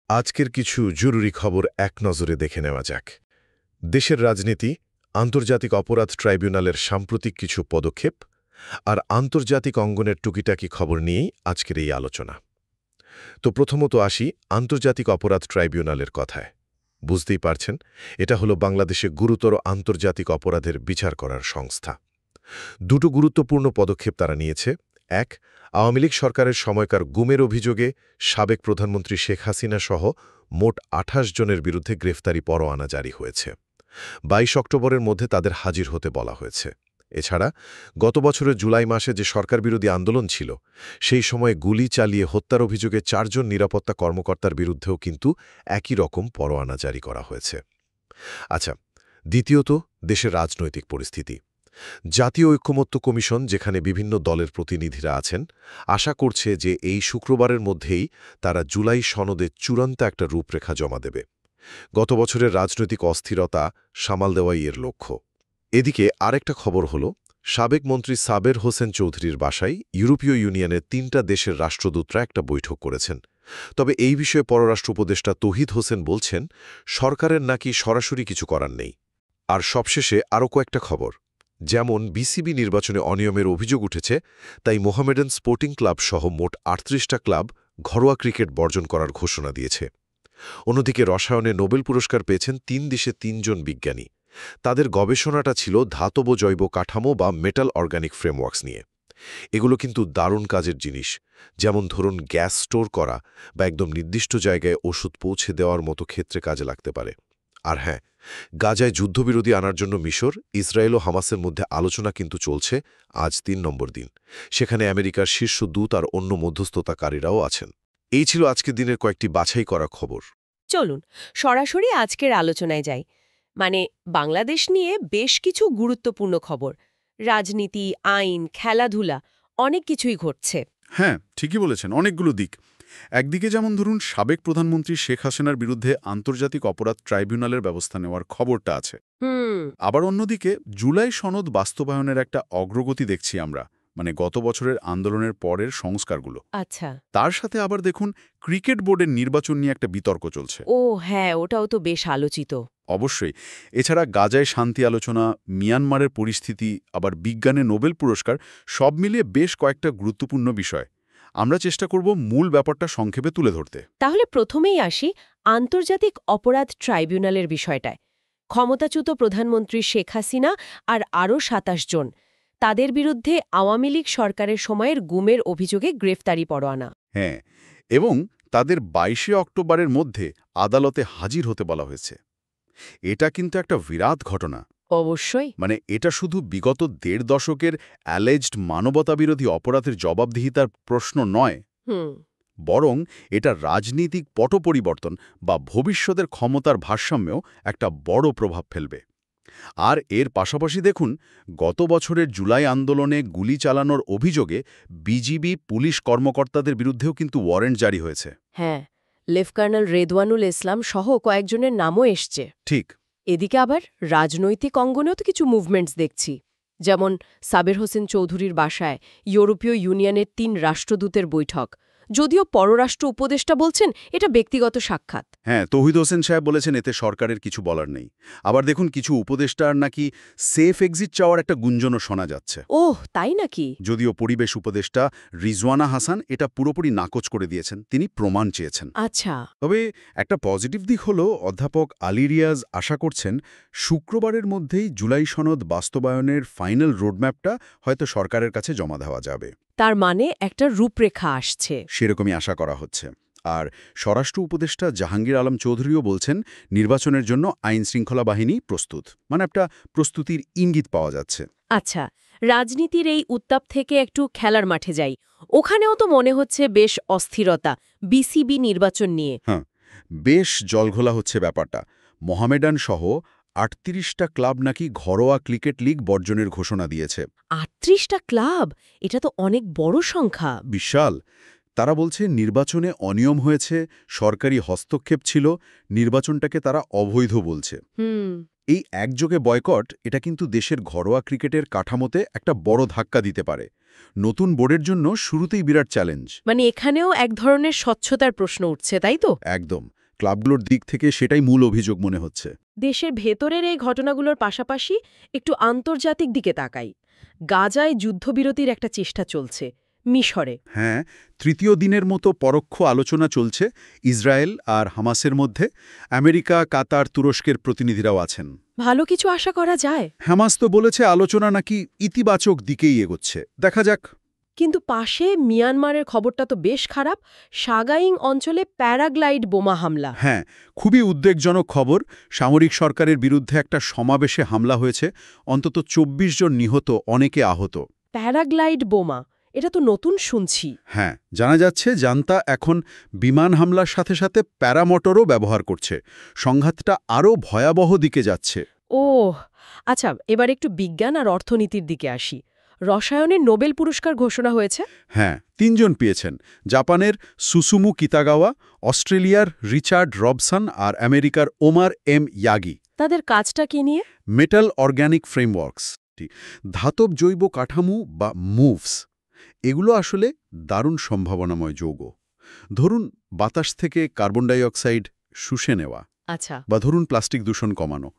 আজকের কিছু জরুরি খবর এক নজরে দেখে নেওয়া যাক। দেশের রাজনীতি, আন্তর্জাতিক অপরাধ ট্রাইব্যুনালের সাম্প্রতিক কিছু পদক্ষেপ আর আন্তর্জাতিক অঙ্গনের টুকিটাকি খবর নিয়েই আজকের এই আলোচনা। তো প্রথমত আসি আন্তর্জাতিক অপরাধ ট্রাইব্যুনালের কথায়। বুঝতেই পারছেন, এটা হলো বাংলাদেশে গুরুতর আন্তর্জাতিক অপরাধের বিচার করার সংস্থা। দুটো গুরুত্বপূর্ণ পদক্ষেপ তারা নিয়েছে। এক, আওয়ামী লীগ সরকারের সময়কার গুমের অভিযোগে সাবেক প্রধানমন্ত্রী শেখ হাসিনা সহ মোট ২৮ জনের বিরুদ্ধে গ্রেফতারি পরোয়ানা জারি হয়েছে। ২২ অক্টোবরের মধ্যে তাদের হাজির হতে বলা হয়েছে। এছাড়া গত বছরের জুলাই মাসে যে সরকারবিরোধী আন্দোলন ছিল, সেই সময়ে গুলি চালিয়ে হত্যার অভিযোগে ৪ জন নিরাপত্তা কর্মকর্তার বিরুদ্ধেও কিন্তু একই রকম পরোয়ানা জারি করা হয়েছে। আচ্ছা, দ্বিতীয়ত দেশের রাজনৈতিক পরিস্থিতি। জাতীয় ঐক্যমত্য কমিশন, যেখানে বিভিন্ন দলের প্রতিনিধিরা আছেন, আশা করছে যে এই শুক্রবারের মধ্যেই তারা জুলাই সনদে চূড়ান্ত একটা রূপরেখা জমা দেবে। গত বছরের রাজনৈতিক অস্থিরতা সামাল দেওয়াই এর লক্ষ্য। এদিকে আরেকটা খবর হল, সাবেক মন্ত্রী সাবের হোসেন চৌধুরীর বাসায় ইউরোপীয় ইউনিয়নের ৩টা দেশের রাষ্ট্রদূতরা একটা বৈঠক করেছেন। তবে এই বিষয়ে পররাষ্ট্র উপদেষ্টা তৌহিদ হোসেন বলছেন, সরকারের নাকি সরাসরি কিছু করার নেই। আর সবশেষে আরও কয়েকটা খবর। যেমন বিসিবি নির্বাচনে অনিয়মের অভিযোগ উঠেছে, তাই মোহামেডান স্পোর্টিং ক্লাব সহ মোট ৩৮টা ক্লাব ঘরোয়া ক্রিকেট বর্জন করার ঘোষণা দিয়েছে। অন্যদিকে রসায়নে নোবেল পুরস্কার পেয়েছেন ৩ দেশে ৩ জন বিজ্ঞানী। তাদের গবেষণাটা ছিল ধাতব জৈব কাঠামো বা মেটাল অর্গানিক ফ্রেমওয়ার্কস নিয়ে। এগুলো কিন্তু দারুণ কাজের জিনিস, যেমন ধরুন গ্যাস স্টোর করা বা একদম নির্দিষ্ট জায়গায় ওষুধ পৌঁছে দেওয়ার মতো ক্ষেত্রে কাজে লাগতে পারে। আর হ্যাঁ, গাজায় যুদ্ধবিরতি আনার জন্য মিশর, ইসরায়েল ও হামাসের মধ্যে আলোচনা কিন্তু চলছে। আজ ৩ নম্বর দিন। সেখানে আমেরিকার শীর্ষ দূত আর অন্য মধ্যস্থতাকারীরাও আছেন। এই ছিল আজকের দিনের কয়েকটি বাছাই করা খবর। চলুন সরাসরি আজকের আলোচনায় যাই। মানে বাংলাদেশ নিয়ে বেশ কিছু গুরুত্বপূর্ণ খবর, রাজনীতি, আইন, খেলাধুলা, অনেক কিছুই ঘটছে। হ্যাঁ, ঠিকই বলেছেন, অনেকগুলো দিক। একদিকে যেমন ধরুন সাবেক প্রধানমন্ত্রী শেখ হাসিনার বিরুদ্ধে আন্তর্জাতিক অপরাধ ট্রাইব্যুনালের ব্যবস্থা নেওয়ার খবরটা আছে। আবার অন্যদিকে জুলাই সনদ বাস্তবায়নের একটা অগ্রগতি দেখছি আমরা, মানে গত বছরের আন্দোলনের পরের সংস্কারগুলো। আচ্ছা। তার সাথে আবার দেখুন ক্রিকেট বোর্ডের নির্বাচন নিয়ে একটা বিতর্ক চলছে। ও হ্যাঁ, ওটাও তো বেশ আলোচিত। অবশ্যই। এছাড়া গাজায় শান্তি আলোচনা, মিয়ানমারের পরিস্থিতি, আবার বিজ্ঞানে নোবেল পুরস্কার, সব মিলিয়ে বেশ কয়েকটা গুরুত্বপূর্ণ বিষয়। আমরা চেষ্টা করব মূল ব্যাপারটা সংক্ষেপে তুলে ধরতে। তাহলে প্রথমেই আসি আন্তর্জাতিক অপরাধ ট্রাইব্যুনালের বিষয়টায়। ক্ষমতাচ্যুত প্রধানমন্ত্রী শেখ হাসিনা আর আরও ২৭ জন, তাদের বিরুদ্ধে আওয়ামী লীগ সরকারের সময়ের গুমের অভিযোগে গ্রেফতারি পরোয়ানা। হ্যাঁ, এবং তাদের ২২শে অক্টোবরের মধ্যে আদালতে হাজির হতে বলা হয়েছে। এটা কিন্তু একটা বিরাট ঘটনা। অবশ্যই। মানে এটা শুধু বিগত ১.৫ দশকের অ্যালেজড মানবতাবিরোধী অপরাধের জবাবদিহিতার প্রশ্ন নয়, বরং এটা রাজনীতিক পট পরিবর্তন বা ভবিষ্যতের ক্ষমতার ভারসাম্যেও একটা বড় প্রভাব ফেলবে। আর এর পাশাপাশি দেখুন, গত বছরের জুলাই আন্দোলনে গুলি চালানোর অভিযোগে বিজিবি পুলিশ কর্মকর্তাদের বিরুদ্ধেও কিন্তু ওয়ারেন্ট জারি হয়েছে। হ্যাঁ, লেফটেন্যান্ট রেদওয়ানুল ইসলাম সহ কয়েকজনের নামও এসছে। ঠিক। এদিকে আবার রাজনৈতিক অঙ্গনেও তো কিছু মুভমেন্টস দেখছি। যেমন সাবের হোসেন চৌধুরীর বাসায় ইউরোপীয় ইউনিয়নের ৩ রাষ্ট্রদূতের বৈঠক। যদিও পররাষ্ট্র উপদেষ্টা বলছেন এটা ব্যক্তিগত সাক্ষাৎ। হ্যাঁ, তৌহিদ হোসেন সাহেব বলেছেন এতে সরকারের কিছু বলার নেই। আবার দেখুন কিছু উপদেষ্টার নাকি সেফ এক্সিট চাওয়ার একটা গুঞ্জনও শোনা যাচ্ছে। ওহ, তাই নাকি? যদিও পরিবেশ উপদেষ্টা রিজওয়ানা হাসান এটা পুরোপুরি নাকচ করে দিয়েছেন, তিনি প্রমাণ চেয়েছেন। আচ্ছা। তবে একটা পজিটিভ দিক হলো অধ্যাপক আলী রিয়াজ আশা করছেন শুক্রবারের মধ্যেই জুলাই সনদ বাস্তবায়নের ফাইনাল রোডম্যাপটা হয়তো সরকারের কাছে জমা দেওয়া যাবে। তার মানে একটা রূপরেখা আসছে। সেরকমই আশা করা হচ্ছে। আর স্বরাষ্ট্র উপদেষ্টা জাহাঙ্গীর আলম চৌধুরীও বলছেন নির্বাচনের জন্য আইনশৃঙ্খলা বাহিনী প্রস্তুত, মানে একটা প্রস্তুতির ইঙ্গিত পাওয়া যাচ্ছে। আচ্ছা, রাজনীতির এই উত্তাপ থেকে একটু খেলার মাঠে যাই। ওখানেও তো মনে হচ্ছে বেশ অস্থিরতা বিসিবি নির্বাচন নিয়ে। হ্যাঁ, বেশ জলঘোলা হচ্ছে ব্যাপারটা। মোহামেডান সহ ৩৮টা ক্লাব নাকি ঘরোয়া ক্রিকেট লিগ বর্জনের ঘোষণা দিয়েছে। ৩৮টা ক্লাব? এটা তো অনেক বড় সংখ্যা। বিশাল। তারা বলছে নির্বাচনে অনিয়ম হয়েছে, সরকারি হস্তক্ষেপ ছিল, নির্বাচনটাকে তারা অবৈধ বলছে। এই একযোগে বয়কট এটা কিন্তু দেশের ঘরোয়া ক্রিকেটের কাঠামোতে একটা বড় ধাক্কা দিতে পারে। নতুন বোর্ডের জন্য শুরুতেই বিরাট চ্যালেঞ্জ। মানে এখানেও এক ধরনের স্বচ্ছতার প্রশ্ন উঠছে, তাই তো? একদম। ক্লাবগুলোর দিক থেকে সেটাই মূল অভিযোগ মনে হচ্ছে। দেশের ভেতরের এই ঘটনাগুলোর পাশাপাশি একটু আন্তর্জাতিক দিকে তাকাই। গাজায় যুদ্ধবিরতির একটা চেষ্টা চলছে মিশরে। হ্যাঁ, তৃতীয় দিনের মতো পরোক্ষ আলোচনা চলছে ইসরায়েল আর হামাসের মধ্যে। আমেরিকা, কাতার, তুরস্কের প্রতিনিধিরাও আছেন। ভালো কিছু আশা করা যায়। হামাস তো বলেছে আলোচনা নাকি ইতিবাচক দিকেই এগোচ্ছে। দেখা যাক। কিন্তু পাশে মিয়ানমারের খবরটা তো বেশ খারাপ। সাগাইং অঞ্চলে প্যারাগ্লাইড বোমা হামলা। হ্যাঁ, খুবই উদ্বেগজনক খবর। সামরিক সরকারের বিরুদ্ধে একটা সমাবেশে হামলা হয়েছে, অন্তত ২৪ জন নিহত, অনেকে আহত। প্যারাগ্লাইড বোমা, এটা তো নতুন শুনছি। হ্যাঁ, জানা যাচ্ছে জান্তা এখন বিমান হামলার সাথে সাথে প্যারামোটরও ব্যবহার করছে। সংঘাতটা আরও ভয়াবহ দিকে যাচ্ছে। ওহ, আচ্ছা, এবার একটু বিজ্ঞান আর অর্থনীতির দিকে আসি। রসায়নের নোবেল পুরস্কার ঘোষণা হয়েছে। হ্যাঁ, ৩ জন পেয়েছেন। জাপানের সুসুমু কিতাগাওয়া, অস্ট্রেলিয়ার রিচার্ড রবসন আর আমেরিকার ওমার এম ইয়াগি। তাদের কাজটা কি নিয়ে? মেটাল অর্গ্যানিক ফ্রেমওয়ার্কস, ধাতব জৈব কাঠামো বা মুভস। এগুলো আসলে দারুণ সম্ভাবনাময় যৌগ। ধরুন বাতাস থেকে কার্বন ডাই অক্সাইড শুষে নেওয়া, আচ্ছা, বা ধরুন প্লাস্টিক দূষণ কমানো।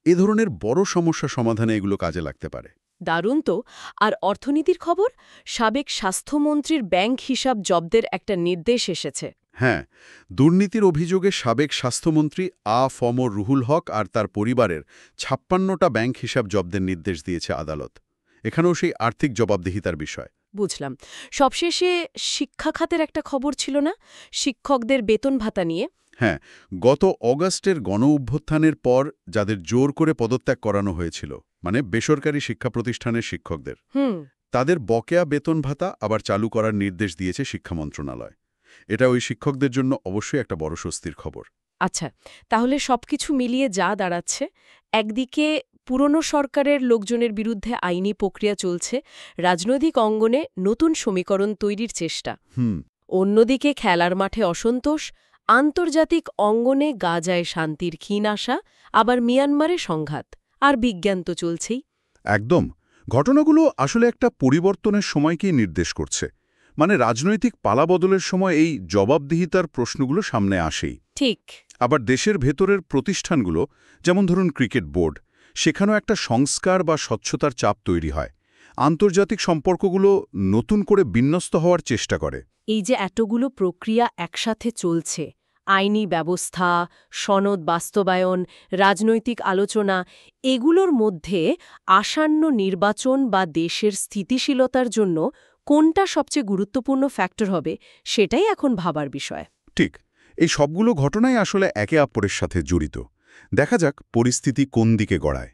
এ ধরনের বড় সমস্যা সমাধানে এগুলো কাজে লাগতে পারে। দারুণ তো। আর অর্থনীতির খবর, সাবেক স্বাস্থ্যমন্ত্রীর ব্যাংক হিসাব জব্দের একটা নির্দেশ এসেছে। হ্যাঁ, দুর্নীতির অভিযোগে সাবেক স্বাস্থ্যমন্ত্রী ফম রুহুল হক আর তার পরিবারের ৫৬টা ব্যাংক হিসাব জব্দের নির্দেশ দিয়েছে আদালত। এখানেও সেই আর্থিক জবাবদিহিতার বিষয়। বুঝলাম। সবশেষে শিক্ষা খাতের একটা খবর ছিল না, শিক্ষকদের বেতন ভাতা নিয়ে? হ্যাঁ, গত অগাস্টের গণ-অভ্যুত্থানের পর যাদের জোর করে পদত্যাগ করানো হয়েছিল, মানে বেসরকারি শিক্ষা প্রতিষ্ঠানের শিক্ষকদের, তাদের বকেয়া বেতন ভাতা আবার চালু করার নির্দেশ দিয়েছে শিক্ষা মন্ত্রণালয়। এটা ওই শিক্ষকদের জন্য অবশ্যই একটা বড় স্বস্তির খবর। আচ্ছা, তাহলে সবকিছু মিলিয়ে যা দাঁড়াচ্ছে, একদিকে পুরনো সরকারের লোকজনের বিরুদ্ধে আইনি প্রক্রিয়া চলছে, রাজনৈতিক অঙ্গনে নতুন সমীকরণ তৈরির চেষ্টা। অন্যদিকে খেলার মাঠে অসন্তোষ, আন্তর্জাতিক অঙ্গনে গাজায় শান্তির ক্ষীণ আশা, আবার মিয়ানমারে সংঘাত, আর বিজ্ঞান তো চলছেই। একদম। ঘটনাগুলো আসলে একটা পরিবর্তনের সময়কেই নির্দেশ করছে। মানে রাজনৈতিক পালাবদলের সময় এই জবাবদিহিতার প্রশ্নগুলো সামনে আসেই। ঠিক। আবার দেশের ভেতরের প্রতিষ্ঠানগুলো, যেমন ধরুন ক্রিকেট বোর্ড, সেখানেও একটা সংস্কার বা স্বচ্ছতার চাপ তৈরি হয়। আন্তর্জাতিক সম্পর্কগুলো নতুন করে বিন্যস্ত হওয়ার চেষ্টা করে। এই যে এতগুলো প্রক্রিয়া একসাথে চলছে, আইনি ব্যবস্থা, সনদ বাস্তবায়ন, রাজনৈতিক আলোচনা, এগুলোর মধ্যে আসন্ন নির্বাচন বা দেশের স্থিতিশীলতার জন্য কোনটা সবচেয়ে গুরুত্বপূর্ণ ফ্যাক্টর হবে, সেটাই এখন ভাবার বিষয়। ঠিক, এই সবগুলো ঘটনাই আসলে একে অপরের সাথে জড়িত। দেখা যাক পরিস্থিতি কোন দিকে গড়ায়।